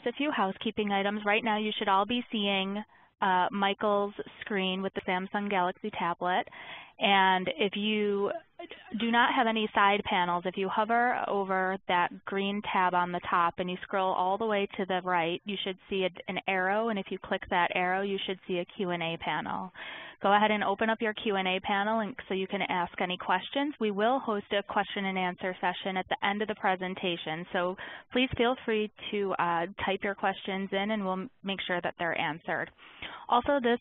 just a few housekeeping items. Right now you should all be seeing Michael's screen with the Samsung Galaxy tablet. And if you do not have any side panels, if you hover over that green tab on the top and you scroll all the way to the right, you should see an arrow, and if you click that arrow, you should see a Q&A panel. Go ahead and open up your Q&A panel so you can ask any questions. We will host a question and answer session at the end of the presentation, so please feel free to type your questions in and we'll make sure that they're answered. Also, this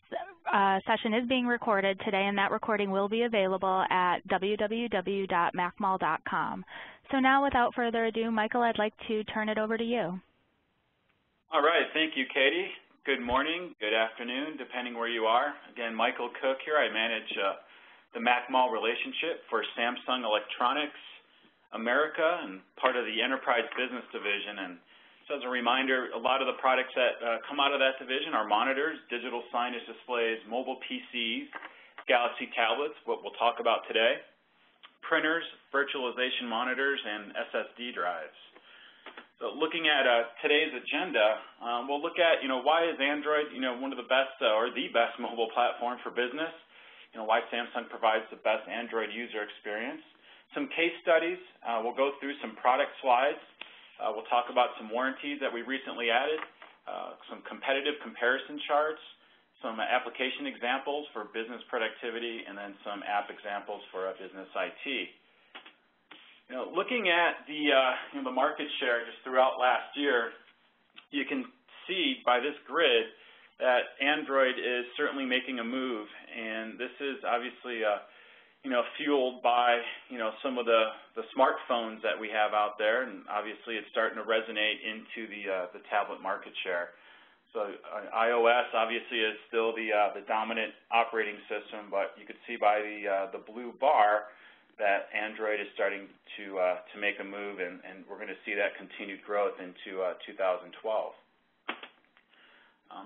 session is being recorded today, and that recording will be available at www.macmall.com. So now, without further ado, Michael, I'd like to turn it over to you. All right, thank you, Katie. Good morning, good afternoon, depending where you are. Again, Michael Cook here. I manage the MacMall relationship for Samsung Electronics America and part of the Enterprise Business Division. And so as a reminder, a lot of the products that come out of that division are monitors, digital signage displays, mobile PCs, Galaxy tablets, what we'll talk about today, printers, virtualization monitors, and SSD drives. So looking at today's agenda, we'll look at, why is Android, one of the best or the best mobile platform for business, why Samsung provides the best Android user experience. Some case studies, we'll go through some product slides. We'll talk about some warranties that we recently added, some competitive comparison charts, some application examples for business productivity, and then some app examples for business IT. Looking at the market share just throughout last year, you can see by this grid that Android is certainly making a move, and this is obviously fueled by some of the smartphones that we have out there, and obviously it's starting to resonate into the tablet market share. So iOS obviously is still the dominant operating system, but you can see by the blue bar that Android is starting to make a move, and we're going to see that continued growth into 2012.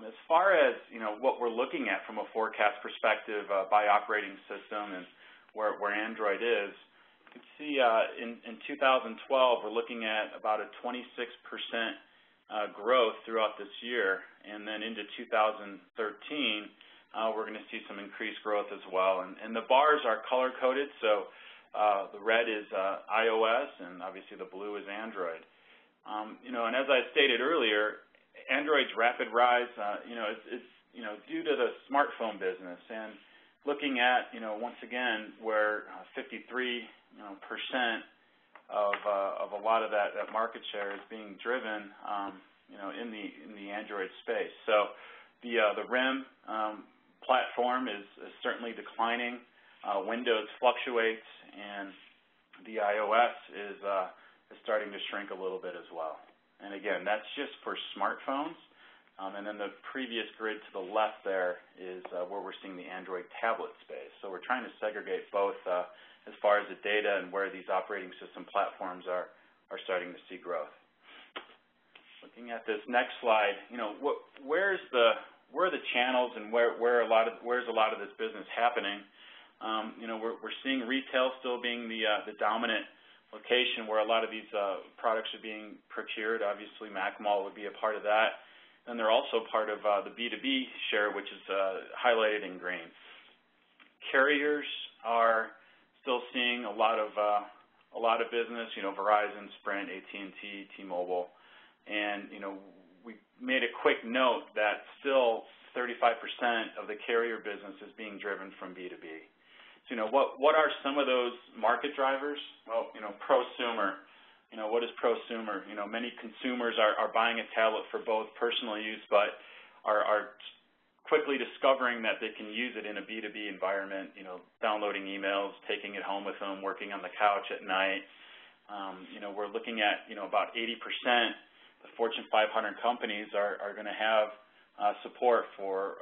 As far as what we're looking at from a forecast perspective by operating system and where Android is, you can see in 2012 we're looking at about a 26% growth throughout this year, and then into 2013 we're going to see some increased growth as well. And the bars are color-coded, so the red is iOS, and obviously the blue is Android. And as I stated earlier, Android's rapid rise, is due to the smartphone business. And looking at, once again, where 53% of a lot of that market share is being driven, in the Android space. So the RIM platform is certainly declining. Windows fluctuates, and the iOS is starting to shrink a little bit as well. And again, that's just for smartphones. And then the previous grid to the left there is where we're seeing the Android tablet space. So we're trying to segregate both as far as the data and where these operating system platforms are starting to see growth. Looking at this next slide, where are the channels and where's a lot of this business happening? We're seeing retail still being the dominant location where a lot of these products are being procured. Obviously, MacMall would be a part of that. And they're also part of the B2B share, which is highlighted in green. Carriers are still seeing a lot of business. Verizon, Sprint, AT&T, T-Mobile, and we made a quick note that still 35% of the carrier business is being driven from B2B. So, what are some of those market drivers? Well, prosumer. What is prosumer? Many consumers are buying a tablet for both personal use, but are quickly discovering that they can use it in a B2B environment, downloading emails, taking it home with them, working on the couch at night. We're looking at, about 80% of the Fortune 500 companies are going to have support for,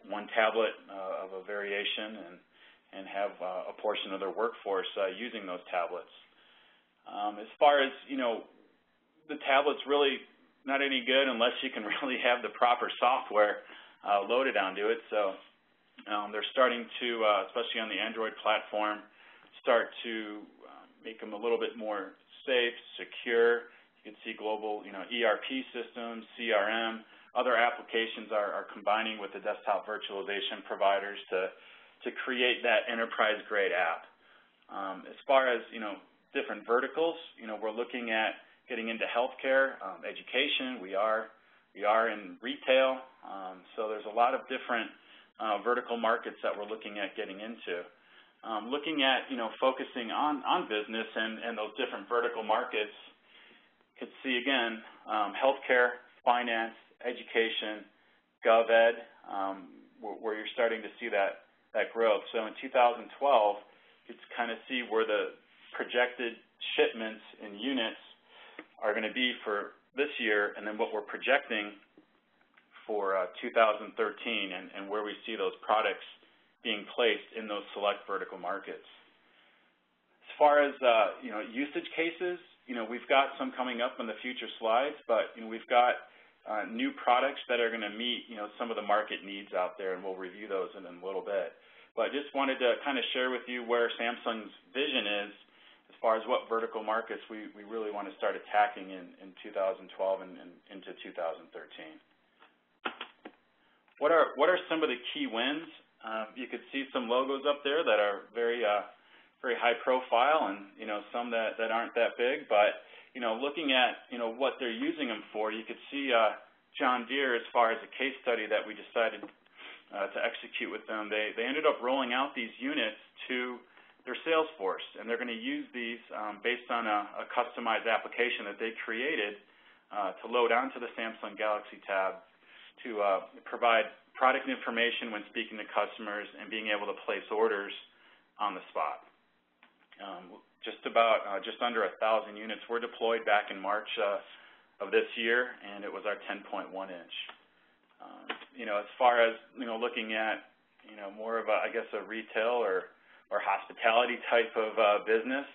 one tablet of a variation and have a portion of their workforce using those tablets. As far as, the tablet's really not any good unless you can really have the proper software loaded onto it. So they're starting to, especially on the Android platform, start to make them a little bit more safe, secure. You You can see global, ERP systems, CRM, other applications are combining with the desktop virtualization providers to create that enterprise-grade app. As far as, different verticals, we're looking at getting into healthcare, education. We are in retail, so there's a lot of different vertical markets that we're looking at getting into. Looking at, focusing on business and those different vertical markets, you could see again, healthcare, finance, education, gov ed, where you're starting to see that growth. So in 2012, you can kind of see where the projected shipments in units are going to be for this year, and then what we're projecting for 2013, and where we see those products being placed in those select vertical markets. As far as usage cases, we've got some coming up in the future slides, but we've got new products that are going to meet some of the market needs out there, and we'll review those in a little bit. But just wanted to kind of share with you where Samsung's vision is as far as what vertical markets we really want to start attacking in 2012 and into 2013. What are some of the key wins? You could see some logos up there that are very high profile, and some that aren't that big. But looking at what they're using them for, you could see John Deere as far as a case study that we decided to execute with them. They ended up rolling out these units to their sales force, and they're going to use these based on a customized application that they created to load onto the Samsung Galaxy Tab to provide product information when speaking to customers and being able to place orders on the spot. Just under 1,000 units were deployed back in March of this year, and it was our 10.1 inch. As far as looking at more of a retail or hospitality type of business,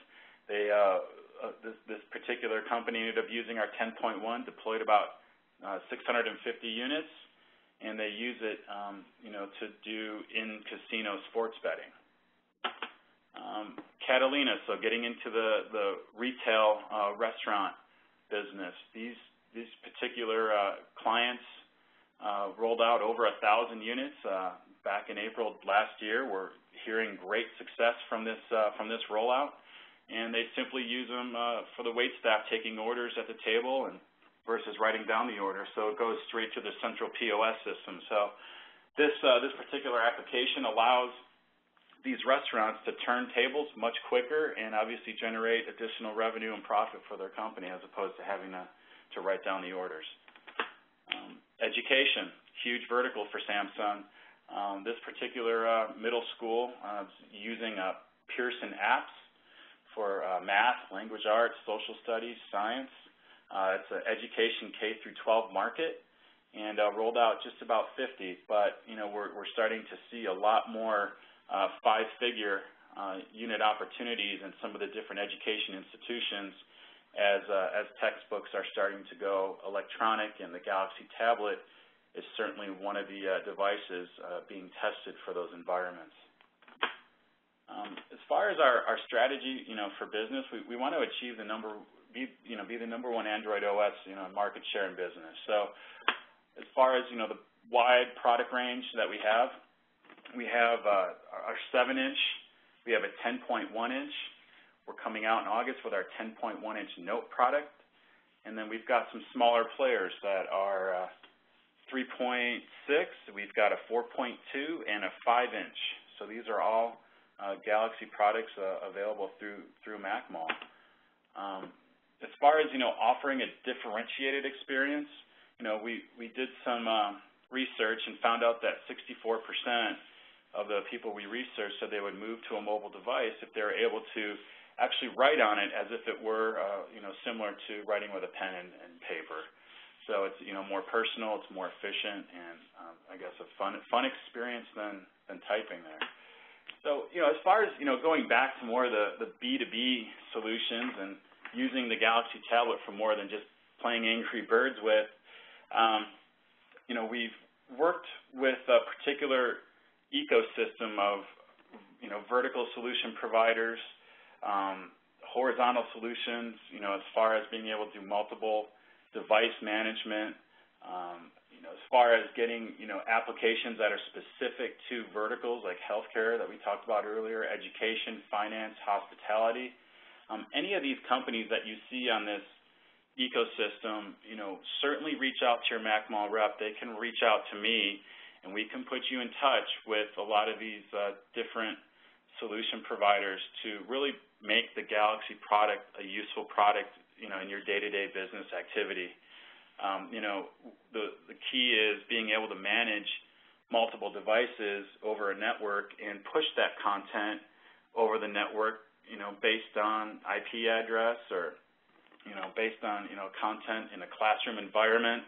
this particular company ended up using our 10.1, deployed about 650 units, and they use it to do in-casino sports betting. Catalina, so getting into the retail restaurant business. These particular clients rolled out over 1,000 units back in April last year. We're hearing great success from this rollout, and they simply use them for the wait staff taking orders at the table and versus writing down the order, so it goes straight to the central POS system. So this particular application allows these restaurants to turn tables much quicker and obviously generate additional revenue and profit for their company as opposed to having to write down the orders. Education, huge vertical for Samsung. This particular middle school is using Pearson apps for math, language arts, social studies, science. It's an education K through 12 market, and rolled out just about 50. But we're starting to see a lot more five-figure unit opportunities in some of the different education institutions as textbooks are starting to go electronic, and the Galaxy tablet is certainly one of the devices being tested for those environments. As far as our strategy, for business, we want to achieve be the #1 Android OS, market share in business. So, as far as the wide product range that we have our 7-inch, we have a 10.1-inch. We're coming out in August with our 10.1-inch Note product, and then we've got some smaller players that are 3.6. We've got a 4.2 and a 5-inch. So these are all Galaxy products available through MacMall. As far as offering a differentiated experience, we did some research and found out that 64% of the people we researched said they would move to a mobile device if they were able to actually write on it as if it were similar to writing with a pen and paper. So it's more personal, it's more efficient, and I guess a fun experience than typing there. So as far as going back to more of the B2B solutions and using the Galaxy tablet for more than just playing Angry Birds with, we've worked with a particular ecosystem of vertical solution providers, horizontal solutions, as far as being able to do multiple device management, as far as getting, applications that are specific to verticals like healthcare that we talked about earlier, education, finance, hospitality. Any of these companies that you see on this ecosystem, certainly reach out to your MacMall rep. They can reach out to me, and we can put you in touch with a lot of these different solution providers to really make the Galaxy product a useful product, in your day-to-day business activity. The key is being able to manage multiple devices over a network and push that content over the network, based on IP address or, based on, content in a classroom environment,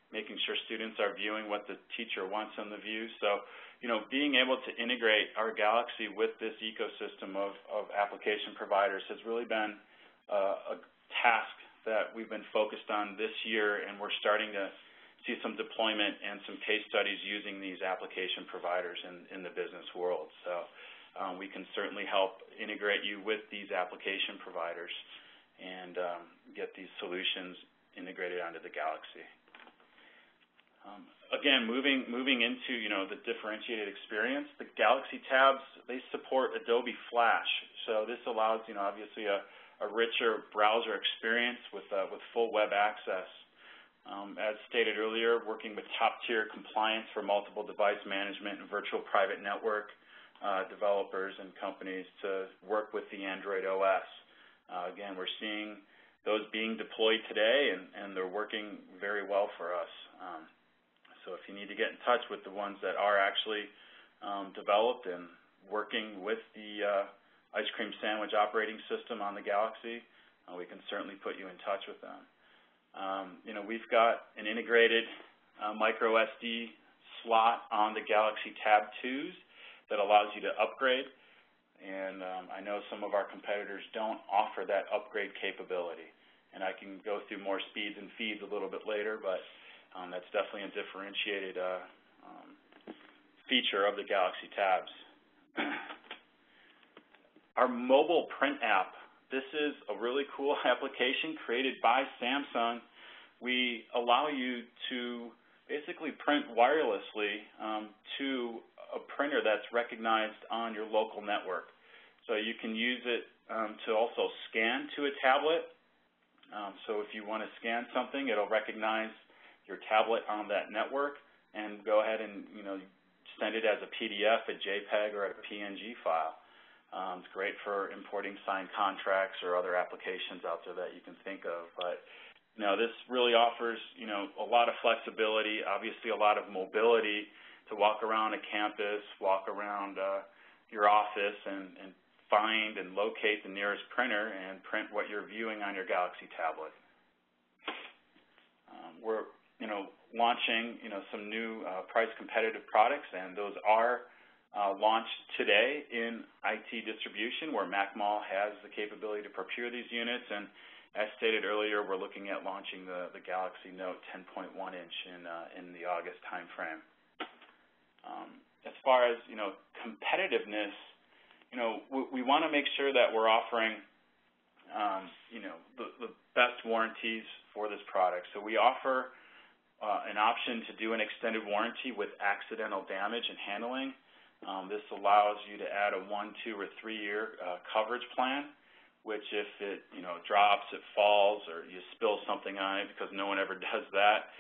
making sure students are viewing what the teacher wants on the view. So, being able to integrate our Galaxy with this ecosystem of application providers has really been a task that we've been focused on this year, and we're starting to see some deployment and some case studies using these application providers in the business world. So we can certainly help integrate you with these application providers and get these solutions integrated onto the Galaxy. Again, moving into, the differentiated experience, the Galaxy tabs, they support Adobe Flash. So this allows, obviously a richer browser experience with full web access. As stated earlier, working with top-tier compliance for multiple device management and virtual private network developers and companies to work with the Android OS. Again, we're seeing those being deployed today, and they're working very well for us. So if you need to get in touch with the ones that are actually developed and working with the ice cream sandwich operating system on the Galaxy, we can certainly put you in touch with them. We've got an integrated micro SD slot on the Galaxy Tab 2s that allows you to upgrade, and I know some of our competitors don't offer that upgrade capability, and I can go through more speeds and feeds a little bit later, but that's definitely a differentiated feature of the Galaxy Tabs. Our mobile print app, this is a really cool application created by Samsung. We allow you to basically print wirelessly to a printer that's recognized on your local network. So you can use it to also scan to a tablet. So if you want to scan something, it'll recognize your tablet on that network and go ahead and send it as a PDF, a JPEG, or a PNG file. It's great for importing signed contracts or other applications out there that you can think of. But this really offers a lot of flexibility, obviously a lot of mobility to walk around a campus, walk around your office, and find and locate the nearest printer and print what you're viewing on your Galaxy tablet. We're launching some new price competitive products, and those are launched today in IT distribution, where MacMall has the capability to procure these units. And as stated earlier, we're looking at launching the Galaxy Note 10.1-inch in the August timeframe. As far as competitiveness, we want to make sure that we're offering the best warranties for this product. So we offer an option to do an extended warranty with accidental damage and handling. This allows you to add a 1, 2, or 3-year coverage plan, which if it drops, it falls, or you spill something on it, because no one ever does that,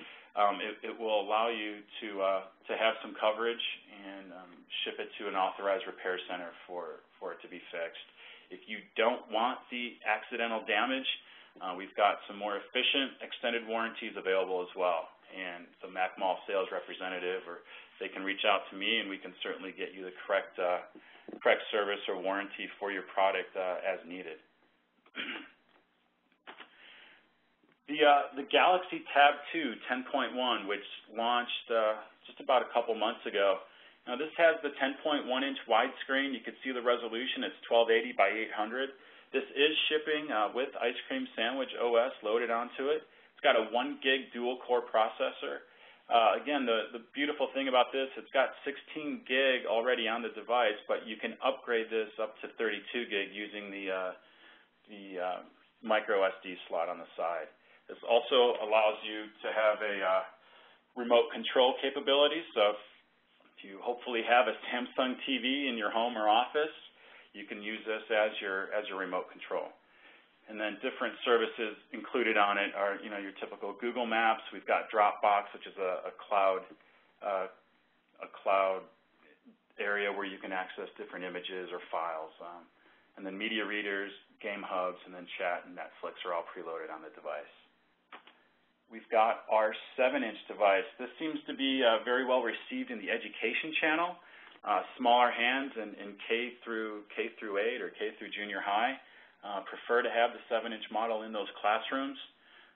it will allow you to have some coverage and ship it to an authorized repair center for it to be fixed. If you don't want the accidental damage, we've got some more efficient extended warranties available as well. And the MacMall sales representative, or they can reach out to me, and we can certainly get you the correct service or warranty for your product as needed. The Galaxy Tab 2 10.1, which launched just about a couple months ago. Now this has the 10.1-inch widescreen. You can see the resolution. It's 1280 by 800. This is shipping with Ice Cream Sandwich OS loaded onto it. It's got a 1 gig dual-core processor. Again, the beautiful thing about this, it's got 16 gig already on the device, but you can upgrade this up to 32 gig using the micro SD slot on the side. This also allows you to have a remote control capability. So if you hopefully have a Samsung TV in your home or office, you can use this as your remote control. And then different services included on it are, your typical Google Maps. We've got Dropbox, which is a cloud area where you can access different images or files. And then media readers, game hubs, and then chat and Netflix are all preloaded on the device. We've got our 7-inch device. This seems to be very well received in the education channel. Smaller hands in K through 8 or K through junior high prefer to have the 7-inch model in those classrooms.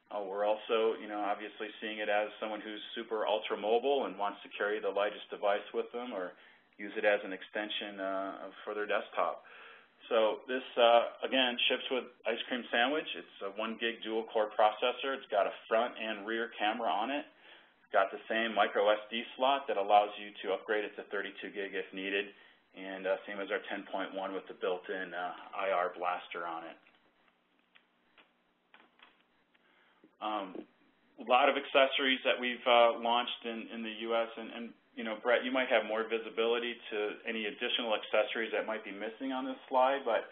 We're also, obviously seeing it as someone who's super ultra mobile and wants to carry the lightest device with them or use it as an extension for their desktop. So this, again, ships with ice cream sandwich. It's a 1 gig dual core processor. It's got a front and rear camera on it. It's got the same micro SD slot that allows you to upgrade it to 32 gig if needed, and same as our 10.1 with the built-in IR blaster on it. A lot of accessories that we've launched in the U.S. and Brett, you might have more visibility to any additional accessories that might be missing on this slide, but,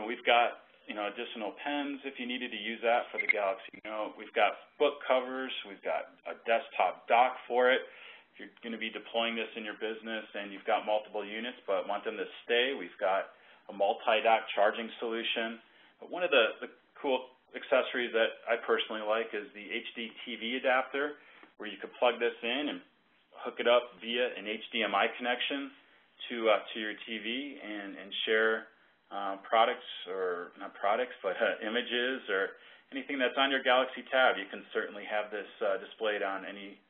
we've got, additional pens if you needed to use that for the Galaxy Note. We've got book covers. We've got a desktop dock for it. If you're going to be deploying this in your business and you've got multiple units but want them to stay, we've got a multi-dock charging solution. But one of the cool accessories that I personally like is the HD TV adapter, where you could plug this in and hook it up via an HDMI connection to your TV and share products, or not products, but images or anything that's on your Galaxy Tab. You can certainly have this displayed on any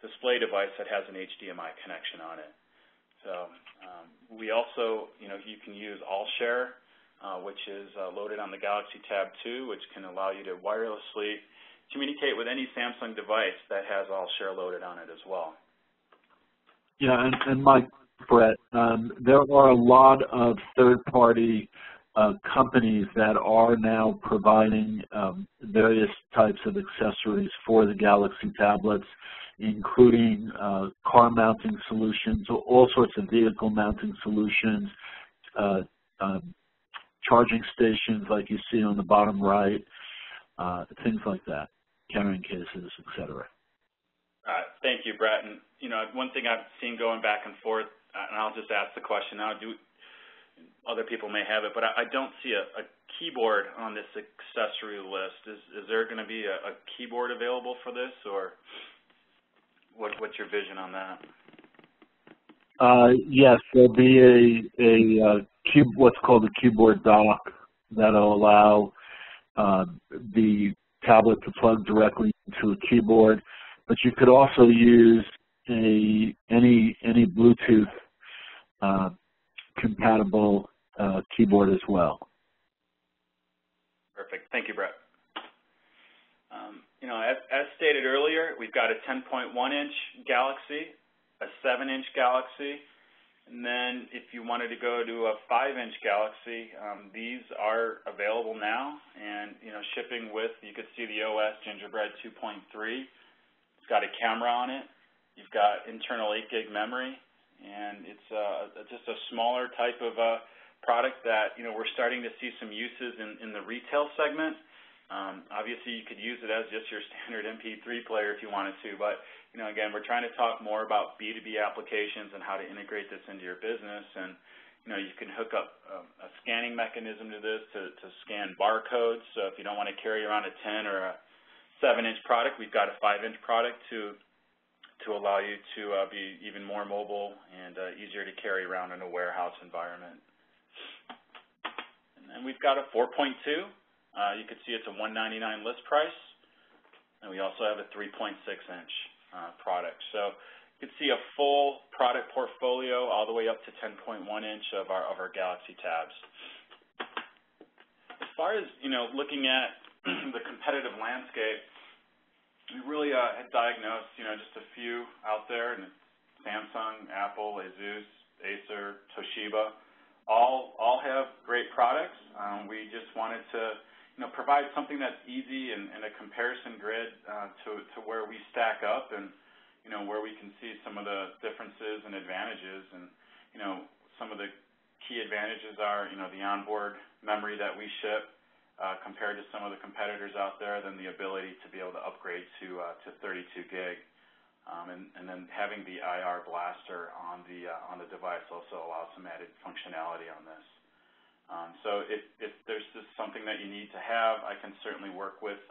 display device that has an HDMI connection on it. So we also, you can use AllShare, which is loaded on the Galaxy Tab 2, which can allow you to wirelessly communicate with any Samsung device that has AllShare loaded on it as well. Yeah, and Mike, Brett, there are a lot of third-party companies that are now providing various types of accessories for the Galaxy tablets, including car mounting solutions, all sorts of vehicle mounting solutions, charging stations like you see on the bottom right, things like that, carrying cases, etc. Thank you, Brett. And, one thing I've seen going back and forth, and I'll just ask the question now, other people may have it, but I don't see a keyboard on this accessory list. Is there going to be a keyboard available for this, or what's your vision on that? Yes, there'll be what's called a keyboard dock that'll allow the tablet to plug directly into a keyboard, but you could also use any Bluetooth compatible keyboard as well. Perfect. Thank you, Brett. As stated earlier, we've got a 10.1-inch Galaxy, a 7-inch Galaxy, and then if you wanted to go to a 5-inch Galaxy, these are available now, and shipping with, you could see the OS Gingerbread 2.3. It's got a camera on it. You've got internal 8 gig memory, and it's just a smaller type of product that we're starting to see some uses in the retail segment. Obviously, you could use it as just your standard MP3 player if you wanted to, but again, we're trying to talk more about B2B applications and how to integrate this into your business. And you can hook up a scanning mechanism to this to scan barcodes. So if you don't want to carry around a 10 or a 7-inch product, we've got a 5-inch product to allow you to be even more mobile and easier to carry around in a warehouse environment. And then we've got a 4.2. You can see it's a $199 list price, and we also have a 3.6-inch product. So you can see a full product portfolio all the way up to 10.1-inch of our Galaxy Tabs. As far as looking at the competitive landscape, we really had diagnosed just a few out there, and Samsung, Apple, Asus, Acer, Toshiba, all have great products. We just wanted to provide something that's easy and a comparison grid to where we stack up and where we can see some of the differences and advantages. And some of the key advantages are the onboard memory that we ship compared to some of the competitors out there, then the ability to be able to upgrade to 32 gig. And then having the IR blaster on the device also allows some added functionality on this. So if there's just something that you need to have, I can certainly work with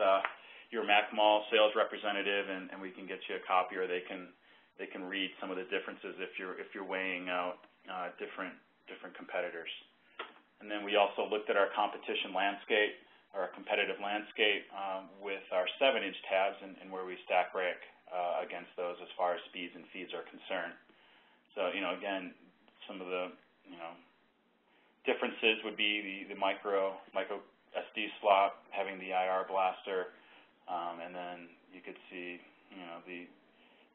your MacMall sales representative, and we can get you a copy, or they can read some of the differences if you're weighing out different competitors. And then we also looked at our competition landscape, or our competitive landscape, with our 7-inch tabs and where we stack rank against those as far as speeds and feeds are concerned. So, again, some of the, differences would be the micro SD slot, having the IR blaster, and then you could see,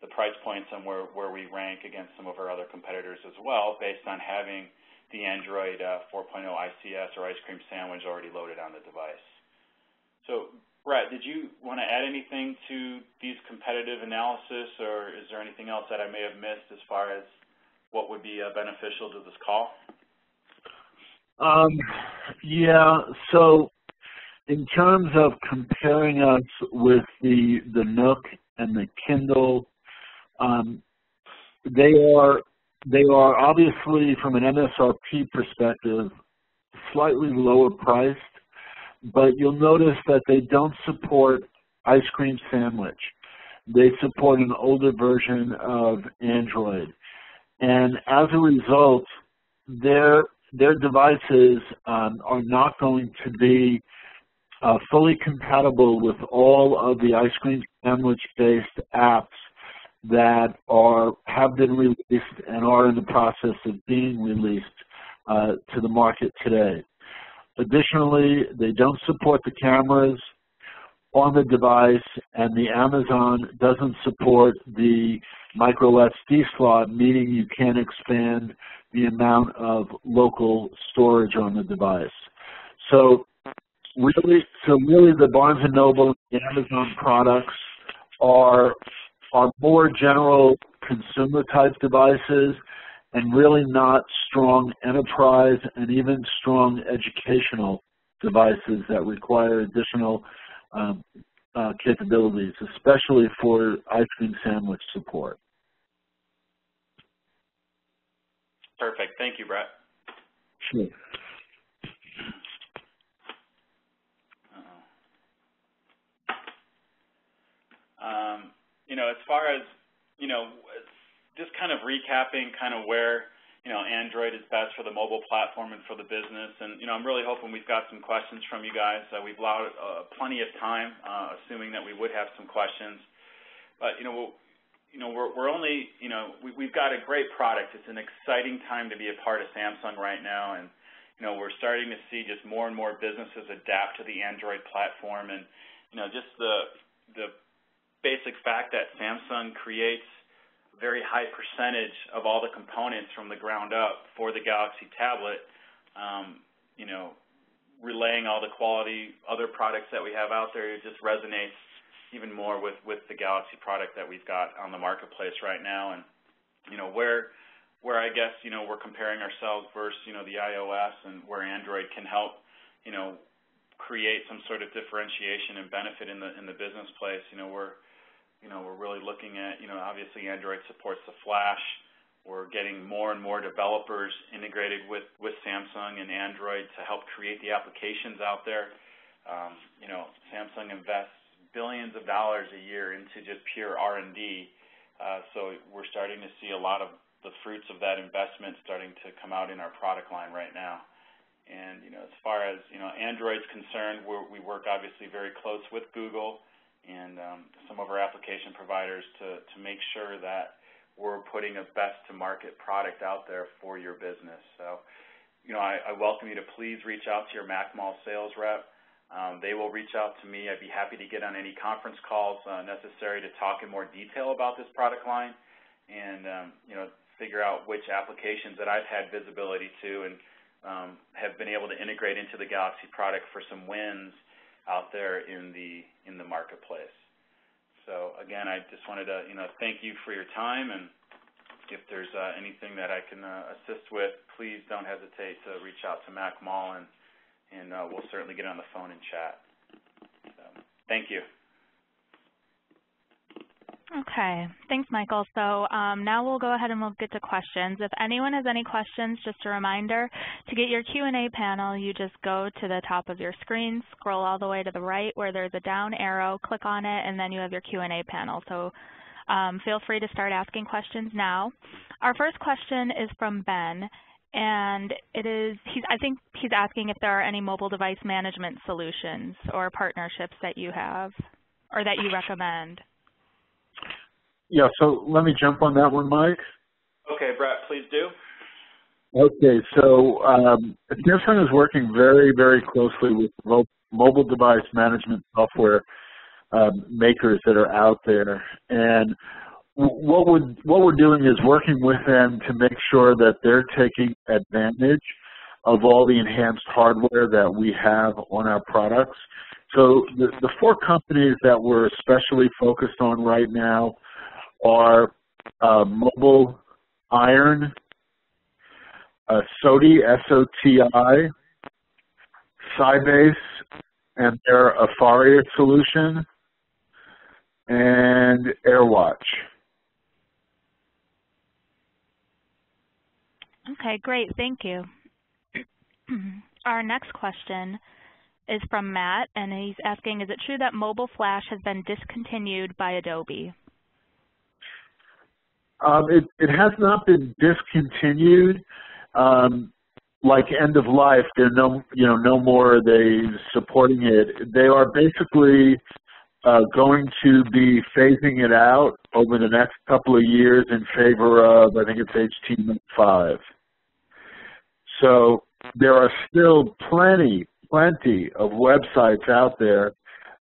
the price points and where we rank against some of our other competitors as well, based on having the Android 4.0 ICS or ice cream sandwich already loaded on the device. So, Brett, did you want to add anything to these competitive analysis, or is there anything else that I may have missed as far as what would be beneficial to this call? Yeah, so in terms of comparing us with the Nook and the Kindle, they are obviously, from an MSRP perspective, slightly lower priced, but you'll notice that they don't support ice cream sandwich. They support an older version of Android. And as a result, their devices are not going to be fully compatible with all of the ice cream sandwich-based apps that have been released and are in the process of being released to the market today. Additionally, they don't support the cameras on the device, and the Amazon doesn't support the micro SD slot, meaning you can't expand the amount of local storage on the device. So really the Barnes & Noble and Amazon products are more general consumer type devices, and really not strong enterprise and even strong educational devices that require additional capabilities, especially for ice cream sandwich support. Perfect. Thank you, Brett. Sure. As far as, just kind of recapping where, Android is best for the mobile platform and for the business. And, I'm really hoping we've got some questions from you guys. We've allowed plenty of time, assuming that we would have some questions. But, we're only, we've got a great product. It's an exciting time to be a part of Samsung right now. And, we're starting to see just more and more businesses adapt to the Android platform. And, just the basic fact that Samsung creates a very high percentage of all the components from the ground up for the Galaxy tablet, relaying all the quality other products that we have out there, it just resonates even more with the Galaxy product that we've got on the marketplace right now. And, where I guess, we're comparing ourselves versus, the iOS, and where Android can help, create some sort of differentiation and benefit in the business place. We're really looking at, obviously Android supports the Flash. We're getting more and more developers integrated with Samsung and Android to help create the applications out there. Samsung invests billions of dollars a year into just pure R&D. So we're starting to see a lot of the fruits of that investment starting to come out in our product line right now. And, as far as, Android's concerned, we work obviously very close with Google and some of our application providers to make sure that we're putting a best-to-market product out there for your business. So, I welcome you to please reach out to your MacMall sales rep. They will reach out to me. I'd be happy to get on any conference calls necessary to talk in more detail about this product line and, figure out which applications that I've had visibility to and have been able to integrate into the Galaxy product for some wins out there in the marketplace. So again, I just wanted to thank you for your time, and if there's anything that I can assist with, please don't hesitate to reach out to Mac Mall, and we'll certainly get on the phone and chat. So, thank you. Okay, thanks, Michael. So now we'll go ahead and we'll get to questions. If anyone has any questions, just a reminder, to get your Q&A panel, you just go to the top of your screen, scroll all the way to the right where there's a down arrow, click on it, and then you have your Q&A panel. So feel free to start asking questions now. Our first question is from Ben, and I think he's asking if there are any mobile device management solutions or partnerships that you have or that you recommend. Yeah, so let me jump on that one, Mike. Okay, Brett, please do. Okay, so Samsung is working very, very closely with mobile device management software makers that are out there, and what we're doing is working with them to make sure that they're taking advantage of all the enhanced hardware that we have on our products. So the 4 companies that we're especially focused on right now are Mobile Iron, SOTI, S-O-T-I, Sybase, and their Afaria solution, and AirWatch. Okay, great, thank you. Our next question is from Matt, and he's asking, is it true that Mobile Flash has been discontinued by Adobe? It has not been discontinued. Like end of life, they're no more are they supporting it. They are basically going to be phasing it out over the next couple of years in favor of, I think it's HTML5. So there are still plenty of websites out there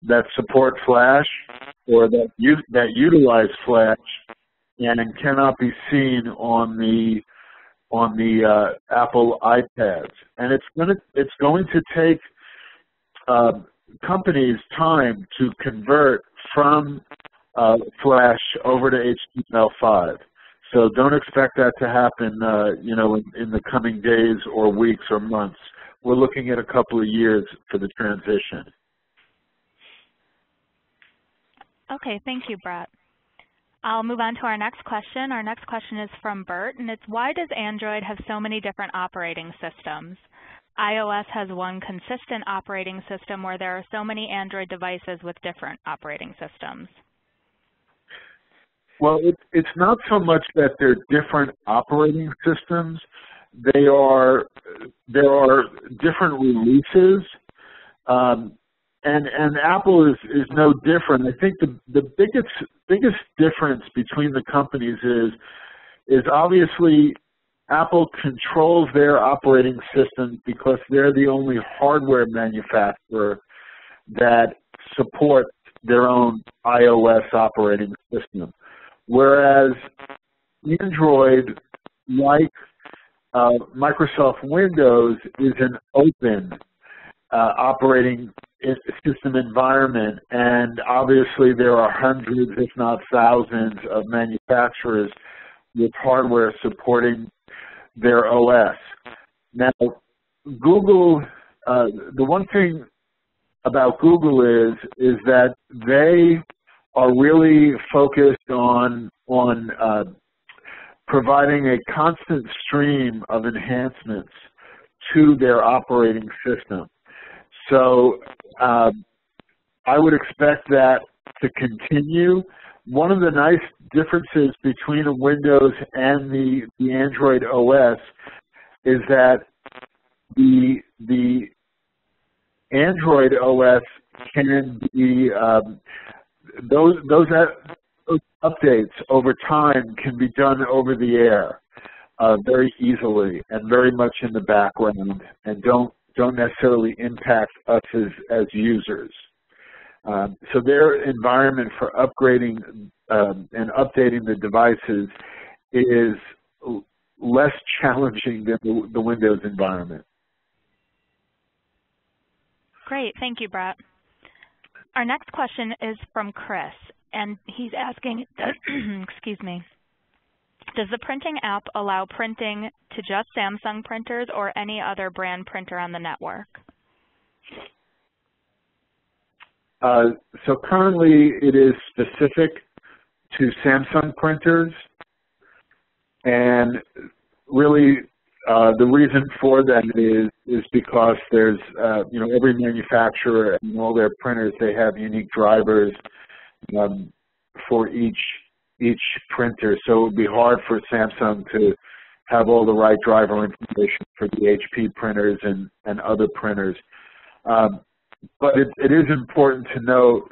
that support Flash or that utilize Flash and cannot be seen on the Apple iPads. And it's going to take companies time to convert from Flash over to HTML5. So don't expect that to happen, in the coming days or weeks or months. We're looking at a couple of years for the transition. Okay, thank you, Brett. I'll move on to our next question. Our next question is from Bert, and it's, why does Android have so many different operating systems? iOS has one consistent operating system where there are so many Android devices with different operating systems. Well, it's not so much that they're different operating systems. There are different releases, and Apple is no different. I think the biggest difference between the companies is obviously Apple controls their operating system because they're the only hardware manufacturer that supports their own iOS operating system. Whereas Android, like Microsoft Windows, is an open operating system environment, and obviously there are hundreds, if not thousands, of manufacturers with hardware supporting their OS. Now, Google, the one thing about Google is that they are really focused on providing a constant stream of enhancements to their operating system. So I would expect that to continue. One of the nice differences between a Windows and the Android OS is that the Android OS can be those updates over time can be done over the air very easily and very much in the background, and don't necessarily impact us as users. So their environment for upgrading and updating the devices is less challenging than the Windows environment. Great. Thank you, Brett. Our next question is from Chris, and he's asking, excuse me, does the printing app allow printing to just Samsung printers or any other brand printer on the network? So currently it is specific to Samsung printers, and really the reason for that is because there's, every manufacturer and all their printers, they have unique drivers for each printer. So it would be hard for Samsung to have all the right driver information for the HP printers and other printers. But it is important to note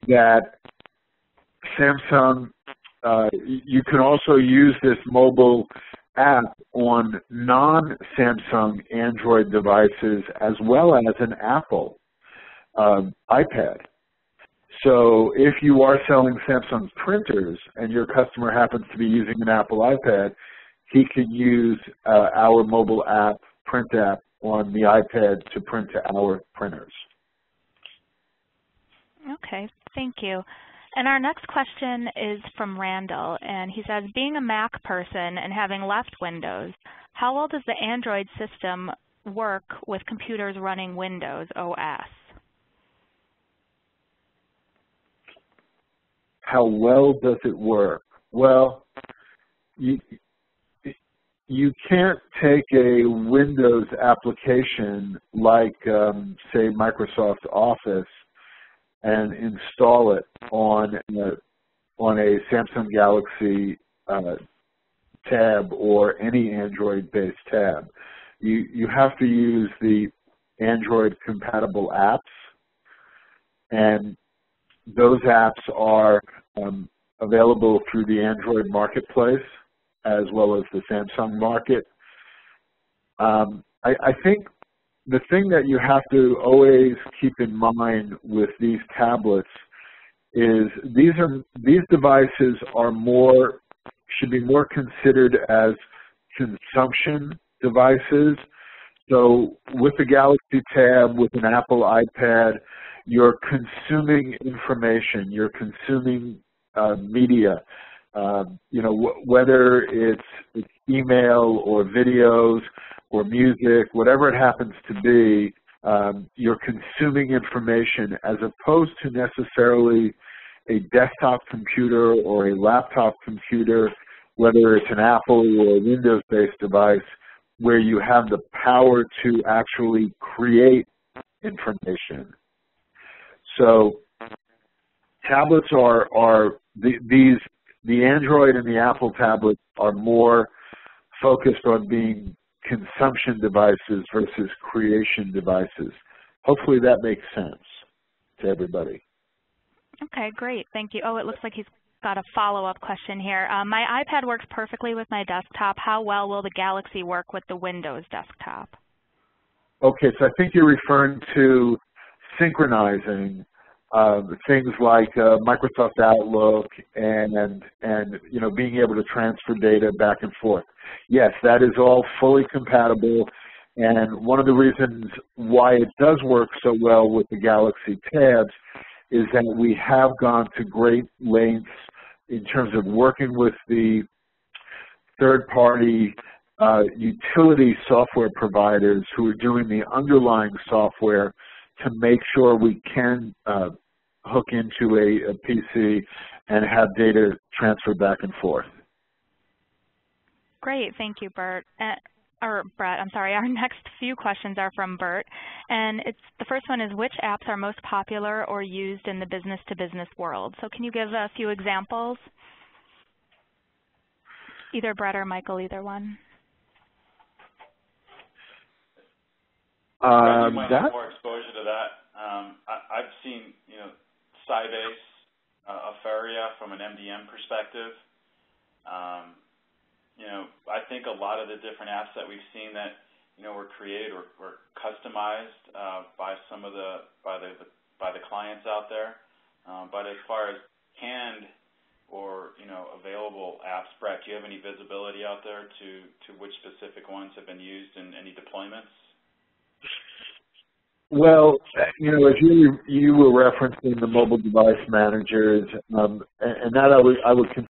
that Samsung, you can also use this mobile app on non-Samsung Android devices as well as an Apple iPad. So if you are selling Samsung printers and your customer happens to be using an Apple iPad, he can use our mobile app, print app, on the iPad to print to our printers. Okay, thank you. And our next question is from Randall, and he says, being a Mac person and having left Windows, how well does the Android system work with computers running Windows OS? How well does it work? Well, you can't take a Windows application like, say, Microsoft Office and install it on a Samsung Galaxy tab or any Android-based tab. You have to use the Android-compatible apps, and those apps are available through the Android marketplace as well as the Samsung market. I think the thing that you have to always keep in mind with these tablets is these devices should be more considered as consumption devices. So with the Galaxy Tab, with an Apple iPad, you're consuming information, you're consuming media, whether it's email or videos or music, whatever it happens to be, you're consuming information as opposed to necessarily a desktop computer or a laptop computer, whether it's an Apple or a Windows-based device, where you have the power to actually create information. So tablets the Android and the Apple tablets are more focused on being consumption devices versus creation devices. Hopefully that makes sense to everybody. Okay, great. Thank you. Oh, it looks like he's got a follow-up question here. My iPad works perfectly with my desktop. How well will the Galaxy work with the Windows desktop? Okay, so I think you're referring to synchronizing things like Microsoft Outlook and being able to transfer data back and forth. Yes, that is all fully compatible, and one of the reasons why it does work so well with the Galaxy Tabs is that we have gone to great lengths in terms of working with the third-party utility software providers who are doing the underlying software to make sure we can hook into a PC and have data transferred back and forth. Great, thank you, Bert. Or Brett, I'm sorry. Our next few questions are from Bert, and the first one is, which apps are most popular or used in the business-to-business world? So can you give a few examples? Either Brett or Michael, either one. You might have more exposure to that. I've seen, Sybase, Afaria from an MDM perspective. I think a lot of the different apps that we've seen that were created or customized by some of the clients out there. But as far as canned or available apps, Brett, do you have any visibility out there to which specific ones have been used in any deployments? Well, you know, as you were referencing the mobile device managers, and that I would